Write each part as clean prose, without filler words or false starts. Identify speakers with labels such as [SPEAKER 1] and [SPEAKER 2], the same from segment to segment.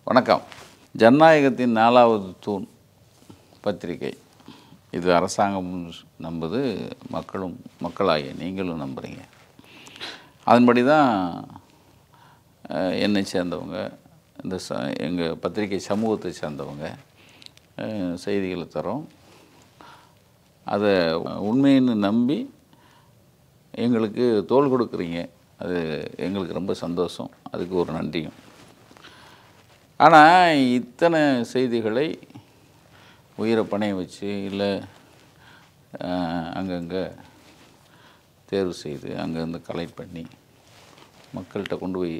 [SPEAKER 1] வணக்கம். ஜனநாயகத்தின் 4வது தூண் பத்திரிகை. இது அரசாங்கம் நம்புது, மக்களாகிய நீங்களும் நம்புகிறீங்க. அதன்படி தான் என்னை சேர்ந்தவங்க, இந்த எங்கள் பத்திரிகை சமூகத்தை சேர்ந்தவங்க செய்திகளை தரோம். அதை உண்மைன்னு நம்பி எங்களுக்கு தோள் கொடுக்குறீங்க. அது எங்களுக்கு ரொம்ப சந்தோஷம். அதுக்கு ஒரு நன்றியும். ஆனால் இத்தனை செய்திகளை உயிரை பணைய வச்சு இல்லை அங்கங்கே தேர்வு செய்து அங்கேருந்து கலெக்ட் பண்ணி மக்கள்கிட்ட கொண்டு போய்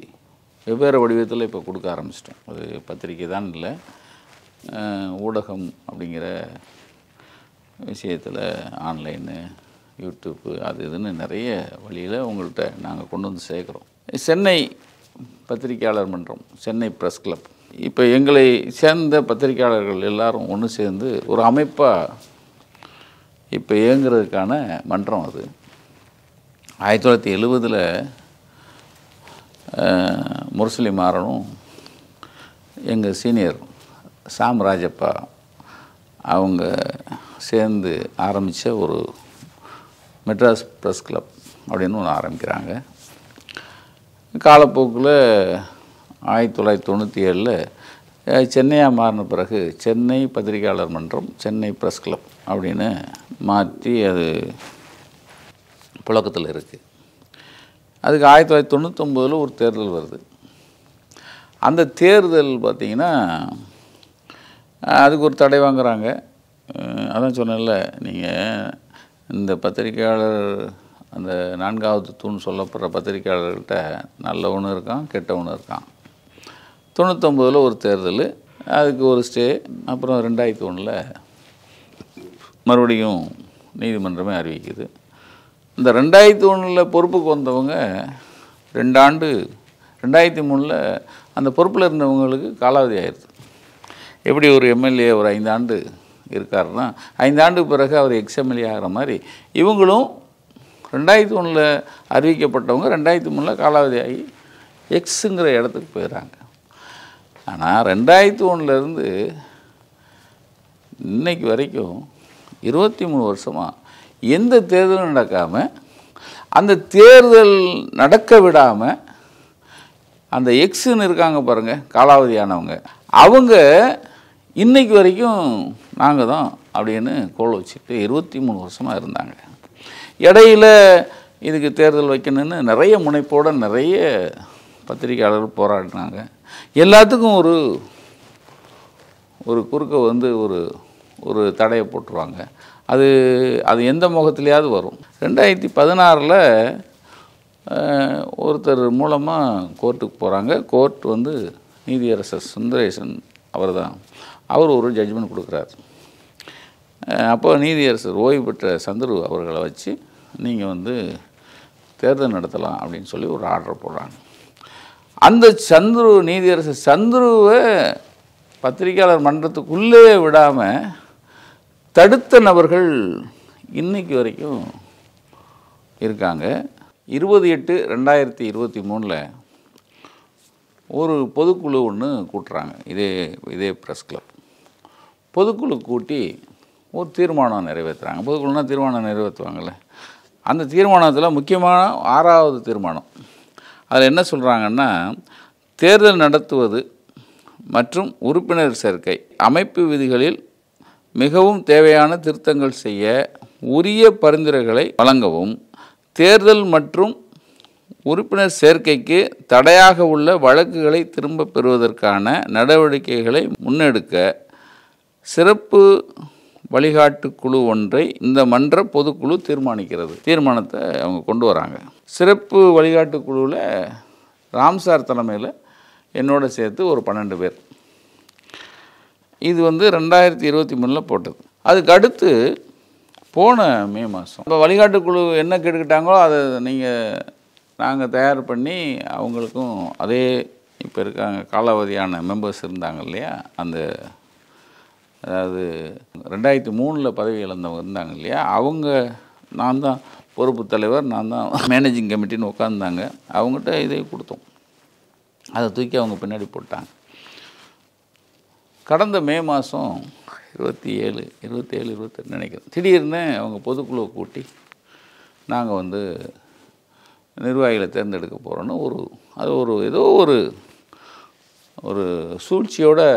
[SPEAKER 1] வெவ்வேறு வடிவத்தில் இப்போ கொடுக்க ஆரம்பிச்சிட்டோம். அது பத்திரிக்கை தான் இல்லை, ஊடகம் அப்படிங்கிற விஷயத்தில் ஆன்லைனு, யூடியூப்பு, அது இதுன்னு நிறைய வழியில் உங்கள்கிட்ட நாங்கள் கொண்டு வந்து சேர்க்குறோம். சென்னை பத்திரிக்கையாளர் மன்றம், சென்னை ப்ரெஸ் கிளப், இப்போ எங்களை சேர்ந்த பத்திரிக்கையாளர்கள் எல்லாரும் ஒன்று சேர்ந்து ஒரு அமைப்பாக இப்போ இயங்குறதுக்கான மன்றம். அது 1970 முரசொலி மாறனும் எங்கள் சீனியர் சாம் ராஜப்பா அவங்க சேர்ந்து ஆரம்பித்த ஒரு மெட்ராஸ் ப்ரெஸ் கிளப் அப்படின்னு ஒன்று ஆரம்பிக்கிறாங்க. காலப்போக்கில் 1997 சென்னையாக மாறின பிறகு சென்னை பத்திரிகையாளர் மன்றம், சென்னை ப்ரெஸ் கிளப் அப்படின்னு மாற்றி அது புழக்கத்தில் இருக்குது. அதுக்கு 1999 ஒரு தேர்தல் வருது. அந்த தேர்தல் பார்த்திங்கன்னா அதுக்கு ஒரு தடை வாங்குகிறாங்க. அதான் சொன்னேன்ல, நீங்கள் இந்த பத்திரிகையாளர் அந்த 4வது தூண் சொல்லப்படுற பத்திரிகையாளர்கிட்ட நல்லவனும் இருக்கான், கெட்டவனும் இருக்கான். 99 ஒரு தேர்தல், அதுக்கு ஒரு ஸ்டே. அப்புறம் 2001 மறுபடியும் நீதிமன்றமே அறிவிக்குது. இந்த 2001 பொறுப்புக்கு வந்தவங்க 2 ஆண்டு, 2003 அந்த பொறுப்பில் இருந்தவங்களுக்கு காலாவதி ஆயிடுது. எப்படி ஒரு எம்எல்ஏ ஒரு 5 ஆண்டு இருக்காருன்னா 5 ஆண்டுக்கு பிறகு அவர் எக்ஸ்எம்எல்ஏ ஆகிற மாதிரி இவங்களும் 2001 அறிவிக்கப்பட்டவங்க 2003 காலாவதி ஆகி எக்ஸுங்கிற இடத்துக்கு போயிடுறாங்க. ஆனால் 2001 இன்னைக்கு வரைக்கும் 23 வருஷமாக எந்த தேர்தலும் நடக்காமல், அந்த தேர்தல் நடக்க விடாமல் அந்த எக்ஸுன்னு இருக்காங்க பாருங்கள், காலாவதியானவங்க, அவங்க இன்னைக்கு வரைக்கும் நாங்கள் தான் அப்படின்னு கோல் வச்சுட்டு 23 வருஷமாக இருந்தாங்க. இடையில இதுக்கு தேர்தல் வைக்கணும்னு நிறைய முனைப்போடு நிறைய பத்திரிகையாளர்கள் போராடினாங்க. எல்லாத்துக்கும் ஒரு குறுக்க வந்து ஒரு தடையை போட்டுருவாங்க. அது எந்த முகத்துலையாவது வரும். 2016 ஒருத்தர் மூலமாக கோர்ட்டுக்கு போகிறாங்க. கோர்ட் வந்து நீதியரசர் சுந்தரேசன் அவர் ஒரு ஜட்ஜ்மெண்ட் கொடுக்குறாரு. அப்போ நீதியரசர் ஓய்வு பெற்ற சந்துரு அவர்களை வச்சு நீங்கள் வந்து தேர்தல் நடத்தலாம் அப்படின்னு சொல்லி ஒரு ஆர்டர் போடுறாங்க. அந்த நீதியரசர் சந்துருவை பத்திரிகையாளர் மன்றத்துக்குள்ளே விடாமல் தடுத்த நபர்கள் இன்னைக்கு வரைக்கும் இருக்காங்க. 20/8/2023 ஒரு பொதுக்குழு ஒன்று கூட்டுறாங்க. இதே ப்ரெஸ் கிளப் பொதுக்குழு கூட்டி ஒரு தீர்மானம் நிறைவேற்றுறாங்க. பொதுக்குழுனா தீர்மானம் நிறைவேற்றுவாங்கள்ல, அந்த தீர்மானத்தில் முக்கியமான 6வது தீர்மானம். அதில் என்ன சொல்கிறாங்கன்னா, தேர்தல் நடத்துவது மற்றும் உறுப்பினர் சேர்க்கை அமைப்பு விதிகளில் மிகவும் தேவையான திருத்தங்கள் செய்ய உரிய பரிந்துரைகளை வழங்கவும், தேர்தல் மற்றும் உறுப்பினர் சேர்க்கைக்கு தடையாக உள்ள வழக்குகளை திரும்ப பெறுவதற்கான நடவடிக்கைகளை முன்னெடுக்க சிறப்பு வழிகாட்டு குழு ஒன்றை இந்த மன்ற பொதுக்குழு தீர்மானிக்கிறது. தீர்மானத்தை அவங்க கொண்டு வராங்க. சிறப்பு வழிகாட்டு குழுவில் ராம்சார் தலைமையில் என்னோட சேர்த்து ஒரு 12 பேர். இது வந்து 2023 போட்டது. அதுக்கு அடுத்து போன மே மாதம் இப்போ வழிகாட்டு குழு என்ன கேட்டுக்கிட்டாங்களோ அதை நாங்கள் தயார் பண்ணி அவங்களுக்கும் அதே இப்போ இருக்காங்க காலாவதியான மெம்பர்ஸ் இருந்தாங்க இல்லையா, அதாவது 2003 பதவி இழந்தவங்க இருந்தாங்க இல்லையா, நான் தான் பொறுப்பு தலைவர், நான் தான் மேனேஜிங் கமிட்டின்னு உட்காந்துருந்தாங்க. அவங்ககிட்ட இதை கொடுத்தோம். அதை தூக்கி அவங்க பின்னாடி போட்டாங்க. கடந்த மே மாதம் 27, 28 நினைக்கிறேன், திடீர்னு அவங்க பொதுக்குழுவை கூட்டி நாங்கள் வந்து நிர்வாகிகளை தேர்ந்தெடுக்க போகிறோன்னு அது ஏதோ ஒரு சூழ்ச்சியோடு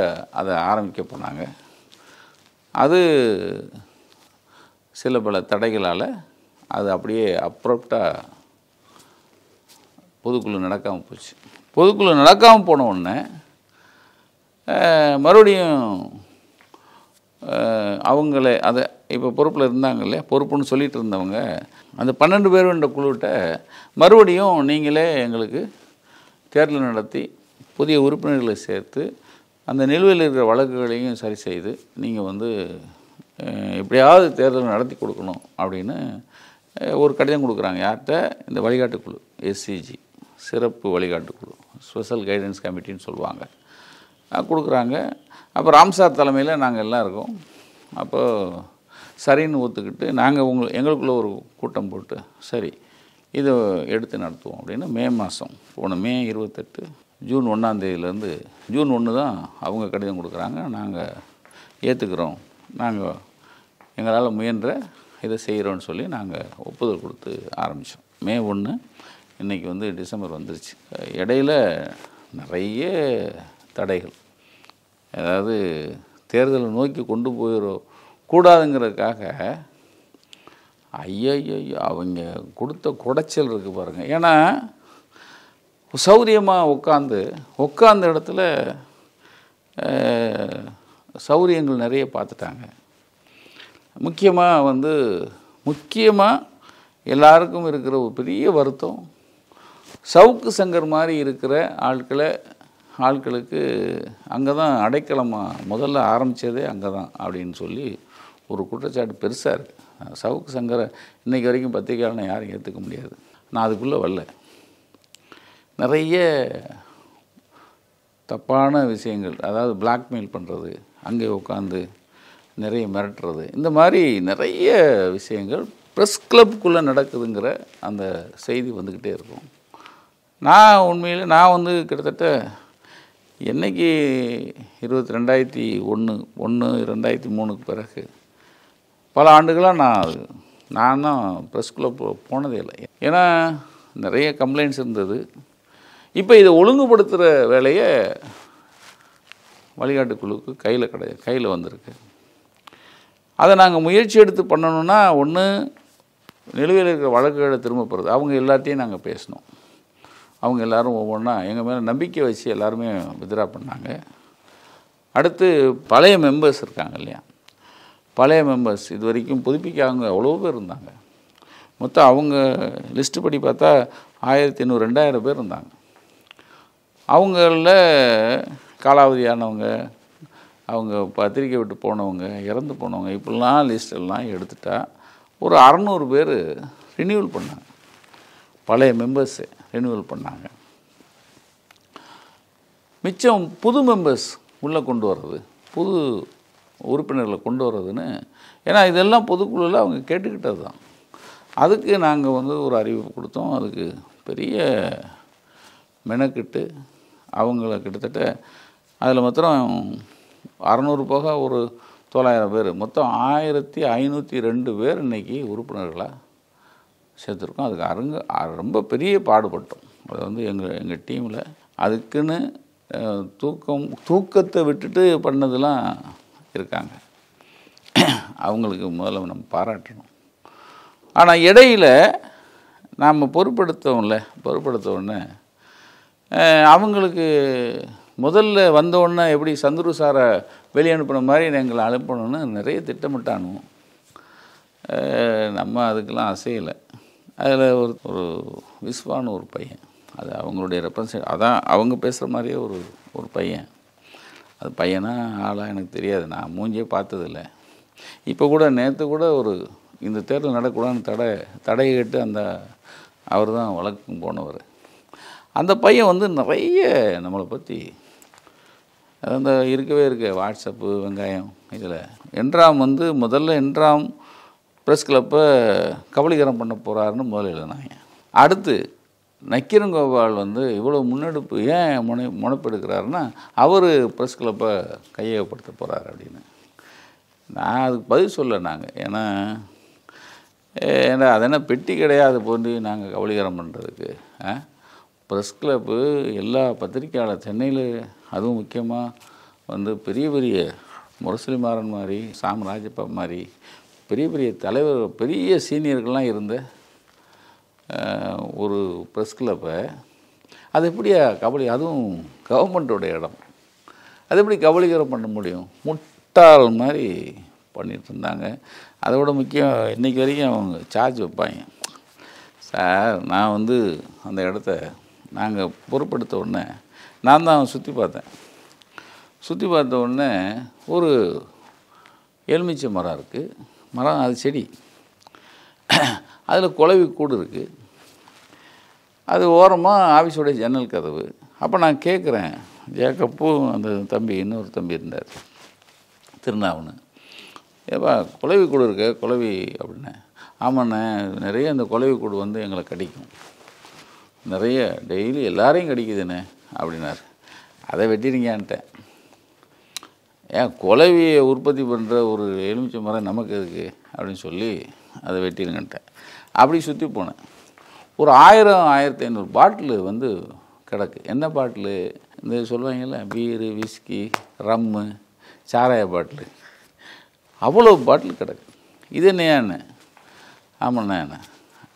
[SPEAKER 1] அதை ஆரம்பிக்க போனாங்க. அது சில பல தடைகளால் அது அப்படியே அப்ரப்டாக பொதுக்குழு நடக்காமல் போச்சு. பொதுக்குழு நடக்காமல் போன உடனே மறுபடியும் அவங்களே அதை இப்போ பொறுப்பில் இருந்தாங்க இல்லையா, பொறுப்புன்னு சொல்லிகிட்டு இருந்தவங்க அந்த 12 பேர் என்ற குழுவிட்ட மறுபடியும் நீங்களே எங்களுக்கு தேர்தல் நடத்தி புதிய உறுப்பினர்களை சேர்த்து அந்த நிலுவையில் இருக்கிற வழக்குகளையும் சரி செய்து நீங்கள் வந்து எப்படியாவது தேர்தல் நடத்தி கொடுக்கணும் அப்படின்னு ஒரு கடிதம் கொடுக்குறாங்க. யார்கிட்ட? இந்த வழிகாட்டுக்குழு, எஸ்சிஜி, சிறப்பு வழிகாட்டுக்குழு, ஸ்பெஷல் கைடன்ஸ் கமிட்டின்னு சொல்லுவாங்க, கொடுக்குறாங்க. அப்போ ராம்சார் தலைமையில் நாங்கள் எல்லாம் இருக்கோம். அப்போது சரின்னு ஒத்துக்கிட்டு நாங்கள் எங்களுக்குள்ளே ஒரு கூட்டம் போட்டு சரி இதை எடுத்து நடத்துவோம் அப்படின்னு போன மே 28 ஜூன் 1 ஜூன் 1 தான் அவங்க கடிதம் கொடுக்குறாங்க. நாங்கள் ஏற்றுக்கிறோம், நாங்கள் எங்களால் முயன்ற இதை செய்கிறோன்னு சொல்லி நாங்கள் ஒப்புதல் கொடுத்து ஆரம்பித்தோம். மே 1, இன்றைக்கி வந்து டிசம்பர் வந்துருச்சு. இடையில் நிறைய தடைகள், அதாவது தேர்தலை நோக்கி கொண்டு போயிடக்கூடாதுங்கிறதுக்காக ஐயோ அவங்க கொடுத்த குடைச்சல் இருக்குது பாருங்கள். ஏன்னா சௌரியமாக உட்காந்த இடத்துல சௌரியங்கள் நிறைய பார்த்துட்டாங்க. முக்கியமாக எல்லாருக்கும் இருக்கிற ஒரு பெரிய வருத்தம், சவுக்கு சங்கர் மாதிரி இருக்கிற ஆட்களுக்கு அங்கே தான் அடைக்கலமாக முதல்ல ஆரம்பித்ததே அங்கே தான் அப்படின்னு சொல்லி ஒரு குற்றச்சாட்டு பெருசாக இருக்குது. சவுக்கு சங்கரை இன்றைக்கி வரைக்கும் பத்திரிகையாளனை யாரும் ஏற்றுக்க முடியாது. நான் அதுக்குள்ளே வரல. நிறைய தப்பான விஷயங்கள், அதாவது பிளாக்மெயில் பண்ணுறது, அங்கே உட்காந்து நிறைய மிரட்டுறது, இந்த மாதிரி நிறைய விஷயங்கள் ப்ரெஸ் கிளப்புக்குள்ளே நடக்குதுங்கிற அந்த செய்தி வந்துக்கிட்டே இருக்கும். நான் வந்து கிட்டத்தட்ட என்றைக்கு 2003க்கு பிறகு பல ஆண்டுகளாக நான் தான் ப்ரெஸ்குள்ளே போனதே இல்லை. ஏன்னா நிறைய கம்ப்ளைண்ட்ஸ் இருந்தது. இப்போ இதை ஒழுங்குபடுத்துகிற வேலையை வழிகாட்டுக்குழுவுக்கு கையில் வந்திருக்கு. அதை நாங்கள் முயற்சி எடுத்து பண்ணணுன்னா, ஒன்று நிலுவையில் இருக்கிற வழக்குகளை திரும்ப பெறுறது. அவங்க எல்லாத்தையும் நாங்கள் பேசணும். அவங்க எல்லோரும் ஒவ்வொன்றா எங்கள் மேலே நம்பிக்கை வச்சு எல்லாருமே வித்ரா பண்ணாங்க. அடுத்து பழைய மெம்பர்ஸ் இருக்காங்க இல்லையா, பழைய மெம்பர்ஸ் இது வரைக்கும் புதுப்பிக்காங்க அவ்வளோ பேர் இருந்தாங்க. மொத்தம் அவங்க லிஸ்ட்டு படி பார்த்தா 1500 2000 பேர் இருந்தாங்க. அவங்களில் காலாவதியானவங்க, அவங்க பத்திரிக்கை விட்டு போனவங்க, இறந்து போனவங்க, இப்படிலாம் லிஸ்டெல்லாம் எடுத்துட்டா ஒரு 600 பேர் ரினியூவல் பண்ணாங்க. பழைய மெம்பர்ஸு ரினியூவல் பண்ணாங்க. மிச்சம் புது மெம்பர்ஸ் உள்ளே கொண்டு வர்றது, புது உறுப்பினர்களை கொண்டு வர்றதுன்னு, ஏன்னா இதெல்லாம் பொதுக்குழுவில் அவங்க கேட்டுக்கிட்டது தான். அதுக்கு நாங்கள் வந்து ஒரு அறிவிப்பு கொடுத்தோம். அதுக்கு பெரிய மெனக்கிட்டு அவங்கள கிட்டத்தட்ட அதில் மாத்திரம் 600 போக ஒரு 900 பேர், மொத்தம் 1502 பேர் இன்றைக்கி உறுப்பினர்களாக சேர்த்துருக்கோம். அதுக்கு ரொம்ப பெரிய பாடுபட்டோம். அது வந்து எங்கள் டீமில் அதுக்குன்னு தூக்கத்தை விட்டுட்டு பண்ணதெல்லாம் இருக்காங்க. அவங்களுக்கு முதல்ல நம்ம பாராட்டணும். ஆனால் இடையில் நாம் பொறுப்படுத்தவுடனே அவங்களுக்கு முதல்ல வந்தோடனே எப்படி சந்துரு சாரை வெளியே அனுப்பின மாதிரி எங்களை அனுப்பணும்னு நிறைய திட்டமிட்டானுவோம். நம்ம அதுக்கெல்லாம் அசையலை. அதில் ஒரு விஸ்வான்னு ஒரு பையன், அது அவங்களுடைய அதான் அவங்க பேசுகிற மாதிரியே ஒரு பையன். அது பையனா ஆளாக எனக்கு தெரியாது, நான் மூஞ்சியே பார்த்ததில்லை. இப்போ கூட நேற்று கூட இந்த தேர்தல் நடக்கூடாதுன்னு தடை கேட்டு அவர் தான் வழக்கம் போனவர். அந்த பையன் வந்து நிறைய நம்மளை பற்றி அந்த இருக்கவே வாட்ஸ்அப்பு வெங்காயம் இதில் முதல்ல என்ராம் ப்ரெஸ் கிளப்பை கபலீகரம் பண்ண போகிறாருன்னு முதல்ல எழுதினாங்க. அடுத்து நக்கீரங்கோபால் வந்து இவ்வளோ முன்னெடுப்பு ஏன் முனைப்பெடுக்கிறாருன்னா அவர் ப்ரெஸ் கிளப்பை கையகப்படுத்த போகிறார் அப்படின்னு. நான் அதுக்கு பதில் சொல்ல நாங்கள் ஏன்னா அது என்ன பெட்டி கிடையாது போன்று நாங்கள் கபலீகரம் பண்ணுறதுக்கு. ப்ரெஸ் கிளப்பு எல்லா பத்திரிக்கையாளர் சென்னையில் அதுவும் முக்கியமாக வந்து பெரிய பெரிய முரசொலிமாறன் மாதிரி சாம் ராஜப்பா மாதிரி பெரிய பெரிய தலைவர் பெரிய சீனியர்கள்லாம் இருந்த ஒரு ப்ரெஸ் கிளப்பை அது எப்படியா அதுவும் கவர்மெண்ட்டோட இடம் அது எப்படி கபலீகரம் பண்ண முடியும்? முட்டாள் மாதிரி பண்ணிகிட்டு இருந்தாங்க. அதோட முக்கியம் இன்றைக்கி வரைக்கும் அவங்க சார்ஜ் வைப்பாங்க. சார் நான் வந்து அந்த இடத்த நாங்கள் பொறுப்படுத்த உடனே நான் தான் சுற்றி பார்த்த உடனே ஒரு எலுமிச்சை மரம் இருக்குது. மரம் அது செடி, அதில் குளவி கூடு இருக்குது. அது ஓரமாக ஆஃபீஸோடைய ஜன்னல் கதவு. அப்போ நான் கேட்குறேன், ஜேக்கப்பும் அந்த தம்பி இன்னொரு தம்பி இருந்தார் திருநாவுன்னு, ஏப்பா குளவி கூடு இருக்க குளவி அப்படின்னே. ஆமாண்ணே, நிறைய அந்த குளவி கூடு வந்து எங்களை கடிக்கும், நிறைய டெய்லி எல்லாரையும் கடிக்குதுண்ணே அப்படின்னார். அதை வெட்டிடுங்கன்ட்டேன். ஏன் குளவியை உற்பத்தி பண்ணுற ஒரு எலுமிச்சை மரம் நமக்கு எதுக்கு அப்படின்னு சொல்லி அதை வெட்டிடுங்கன்ட்டேன். அப்படி சுற்றி போனேன். ஒரு 1000-1500 பாட்டிலு வந்து கிடக்கு. என்ன பாட்டிலு? இந்த சொல்லுவாங்கள்ல பீரு, விஸ்கி, ரம்மு, சாராய பாட்டிலு, அவ்வளோ பாட்டில் கிடக்கு. இது என்னையாண்ணே? ஆமாண்ணே என்ன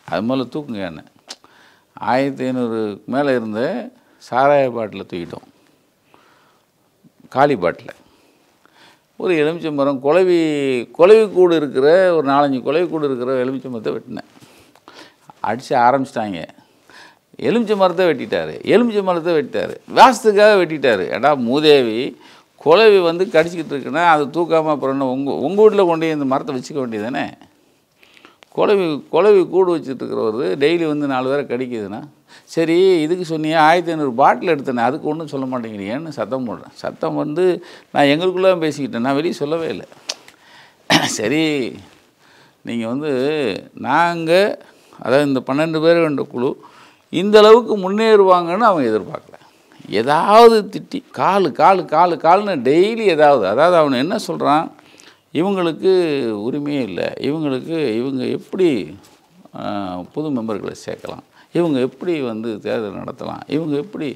[SPEAKER 1] அது மேலே தூக்குங்க என்ன 1500 மேலே இருந்த சாராய பாட்டில் தூக்கிட்டோம். காலி பாட்டில் ஒரு எலுமிச்சை மரம் குளவி கூடு இருக்கிற ஒரு 4-5 குளவி கூடு இருக்கிற எலுமிச்சை மரத்தை வெட்டினேன். அடித்து ஆரம்பிச்சிட்டாங்க. எலுமிச்சை மரத்தை வெட்டிட்டார். வாசத்துக்காக வெட்டிட்டார். ஏடா மூதேவி, குளவி வந்து கடிச்சிக்கிட்டு இருக்குன்னா அதை தூக்காமல் அப்புறம் என்ன உங்கள் வீட்டில் கொண்டு இந்த மரத்தை வச்சுக்க வேண்டியது தானே? குளவி கூடு வச்சுட்டுருக்கிறவர் டெய்லி வந்து 4 பேரை கடிக்குதுன்னா சரி, இதுக்கு சொன்னியே 1500 பாட்டில் எடுத்தேனே, அதுக்கு ஒன்றும் சொல்ல மாட்டேங்கிறீங்கன்னு சத்தம் போடுறேன். சத்தம் வந்து நான் எங்களுக்குள்ளே பேசிக்கிட்டேன், நான் வெளியே சொல்லவே இல்லை. சரி, நீங்கள் வந்து நாங்கள் அதாவது இந்த 12 பேர் கொண்ட குழு இந்த அளவுக்கு முன்னேறுவாங்கன்னு அவங்க எதிர்பார்க்கல. ஏதாவது திட்டி காலுன்னு டெய்லி அதாவது அவன் என்ன சொல்கிறான், இவங்களுக்கு உரிமையே இல்லை, இவங்க எப்படி புது மெம்பர்களை சேர்க்கலாம், இவங்க எப்படி வந்து தேர்தல் நடத்தலாம், இவங்க எப்படி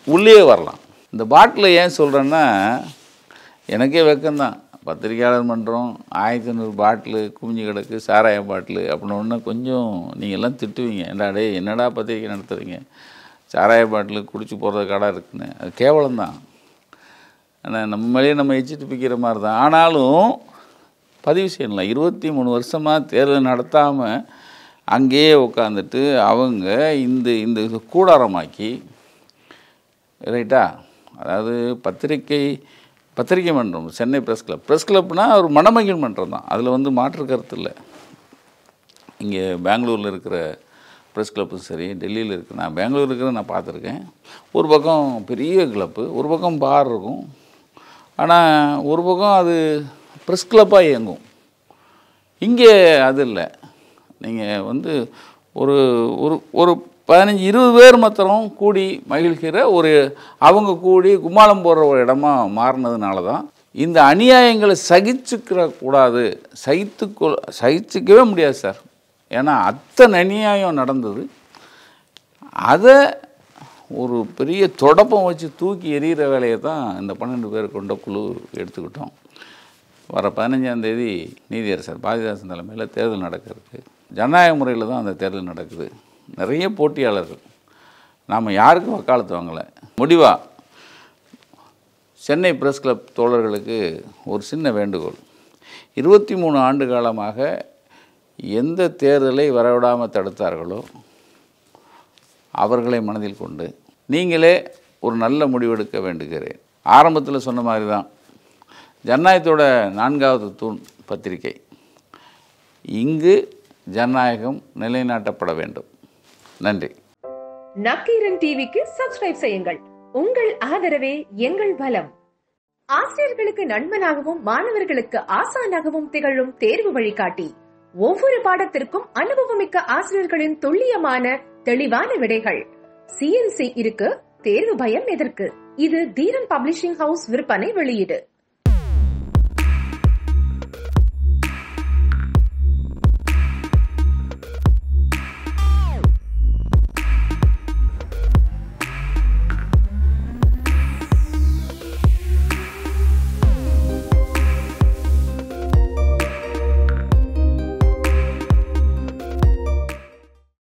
[SPEAKER 1] உள்ளே வரலாம். இந்த பாட்டில் ஏன் சொல்கிறேன்னா எனக்கே வெக்கம்தான். பத்திரிக்கையாளர் மன்றம் 1500 பாட்டிலு குமிஞ்சு கிடக்கு, சாராய பாட்டிலு அப்படின்னோடனே கொஞ்சம் நீங்கள் எல்லாம் திட்டுவீங்க, என்னடா பத்திரிக்கை நடத்துகிறீங்க, சாராய பாட்டிலு குடிச்சு போகிறது கடை இருக்குன்னு. அது கேவலம்தான். ஆனால் நம்ம மேலேயே நம்ம எச்சிட்டு பிக்கிற மாதிரி தான். ஆனாலும் பதிவு செய்யலாம். 23 வருஷமாக தேர்தல் நடத்தாமல் அங்கேயே உட்காந்துட்டு அவங்க இந்த கூடாரமாக்கி ரைட்டா. அதாவது பத்திரிக்கை மன்றம் சென்னை ப்ரெஸ் கிளப்னால் ஒரு மணமகிழ் மன்றம் தான், அதில் வந்து மாற்று கருத்து இல்லை. இங்கே பெங்களூரில் இருக்கிற ப்ரெஸ் கிளப்பும் சரி, டெல்லியில் இருக்கிற, நான் பெங்களூர் இருக்கிற நான் பார்த்துருக்கேன். ஒரு பக்கம் பெரிய கிளப்பு, ஒரு பக்கம் பார் இருக்கும். ஆனால் ஒரு பக்கம் அது ப்ரெஸ் கிளப்பாக இயங்கும். இங்கே அது இல்லை. நீங்கள் வந்து ஒரு ஒரு 15-20 பேர் மாத்திரம் கூடி மகிழ்கிற அவங்க கூடி கும்மாளம் போடுற ஒரு இடமா மாறினதுனால தான் இந்த அநியாயங்களை சகிச்சுக்கவே முடியாது சார். ஏன்னா அத்தனை அநியாயம் நடந்தது. அதை ஒரு பெரிய தொடப்பம் வச்சு தூக்கி எறிகிற வேலையை தான் இந்த 12 பேர் கொண்ட குழு எடுத்துக்கிட்டோம். வர 15ஆம் தேதி நீதியரசர் பாரதிதாசன் தலைமையில் தேர்தல் நடக்கிறதுக்கு, ஜனநாயக முறையில் தான் அந்த தேர்தல் நடக்குது. நிறைய போட்டியாளர்கள். நாம் யாருக்கும் வக்காலத்து வாங்கலை. முடிவாக சென்னை ப்ரெஸ் கிளப் தோழர்களுக்கு ஒரு சின்ன வேண்டுகோள். 23 ஆண்டு காலமாக எந்த தேர்தலை வரவிடாமல் தடுத்தார்களோ அவர்களை மனதில் கொண்டு நீங்களே ஒரு நல்ல முடிவெடுக்க வேண்டுகிறேன். ஆரம்பத்தில் சொன்ன மாதிரி தான் ஜனநாயகத்தோட 4வது தூண் பத்திரிகை. இங்கு ஜனநாயகம் நிலைநாட்டப்பட வேண்டும். நன்றி.
[SPEAKER 2] நக்கீரன் டிவிக்கு சப்ஸ்கிரைப் செய்யுங்கள். உங்கள் ஆதரவே எங்கள் பலம். ஆசிரியர்களுக்கு நண்பனாகவும் மாணவர்களுக்கு ஆசானாகவும் திகழும் தேர்வு வழிகாட்டி. ஒவ்வொரு பாடத்திற்கும் அனுபவமிக்க ஆசிரியர்களின் துல்லியமான தெளிவான விடைகள். CNC இருக்கு, தேர்வு பயம் எதற்கு? இது தீரன் பப்ளிஷிங் ஹவுஸ் விற்பனை வெளியீடு.